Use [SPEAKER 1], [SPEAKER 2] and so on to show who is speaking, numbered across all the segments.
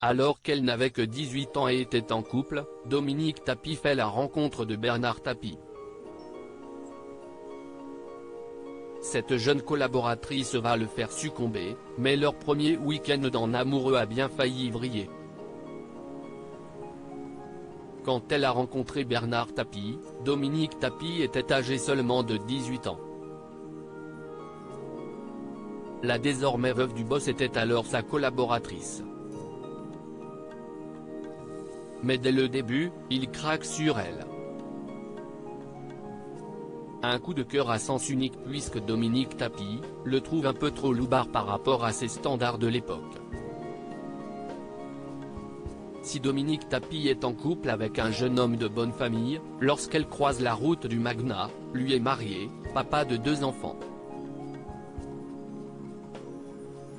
[SPEAKER 1] Alors qu'elle n'avait que 18 ans et était en couple, Dominique Tapie fait la rencontre de Bernard Tapie. Cette jeune collaboratrice va le faire succomber, mais leur premier week-end en amoureux a bien failli vriller. Quand elle a rencontré Bernard Tapie, Dominique Tapie était âgé seulement de 18 ans. La désormais veuve du boss était alors sa collaboratrice. Mais dès le début, il craque sur elle. Un coup de cœur à sens unique puisque Dominique Tapie le trouve un peu trop loupard par rapport à ses standards de l'époque. Si Dominique Tapie est en couple avec un jeune homme de bonne famille, lorsqu'elle croise la route du magnat, lui est marié, papa de 2 enfants.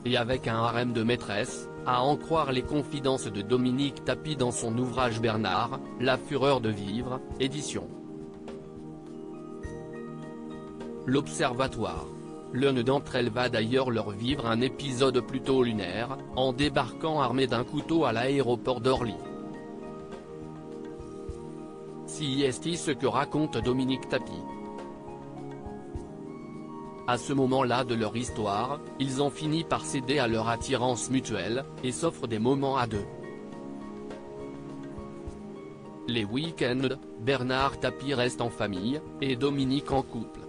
[SPEAKER 1] Et avec un harem de maîtresses, à en croire les confidences de Dominique Tapie dans son ouvrage Bernard, La fureur de vivre, édition L'Observatoire. L'une d'entre elles va d'ailleurs leur vivre un épisode plutôt lunaire, en débarquant armée d'un couteau à l'aéroport d'Orly. Si est ce que raconte Dominique Tapie. À ce moment-là de leur histoire, ils ont fini par céder à leur attirance mutuelle, et s'offrent des moments à deux. Les week-ends, Bernard Tapie reste en famille, et Dominique en couple.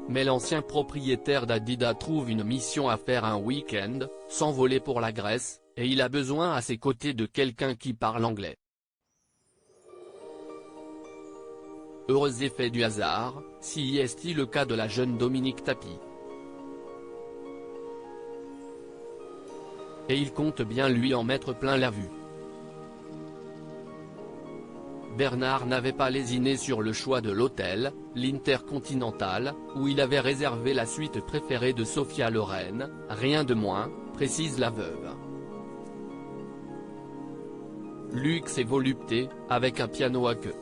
[SPEAKER 1] Mais l'ancien propriétaire d'Adidas trouve une mission à faire un week-end, s'envoler pour la Grèce, et il a besoin à ses côtés de quelqu'un qui parle anglais. Heureux effet du hasard, si est le cas de la jeune Dominique Tapie. Et il compte bien lui en mettre plein la vue. Bernard n'avait pas lésiné sur le choix de l'hôtel, l'Intercontinental, où il avait réservé la suite préférée de Sophia Loren, rien de moins, précise la veuve. Luxe et volupté, avec un piano à queue.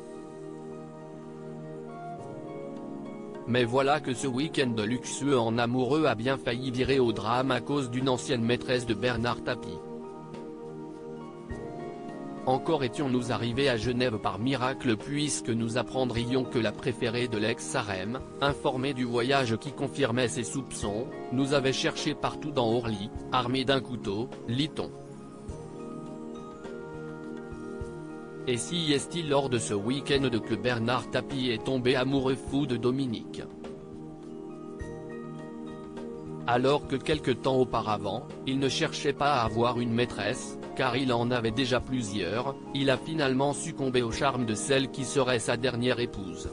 [SPEAKER 1] Mais voilà que ce week-end luxueux en amoureux a bien failli virer au drame à cause d'une ancienne maîtresse de Bernard Tapie. Encore étions-nous arrivés à Genève par miracle puisque nous apprendrions que la préférée de l'ex-harem, informée du voyage qui confirmait ses soupçons, nous avait cherché partout dans Orly, armée d'un couteau, lit-on. Et si est-il lors de ce week-end que Bernard Tapie est tombé amoureux fou de Dominique. Alors que quelque temps auparavant, il ne cherchait pas à avoir une maîtresse, car il en avait déjà plusieurs, il a finalement succombé au charme de celle qui serait sa dernière épouse.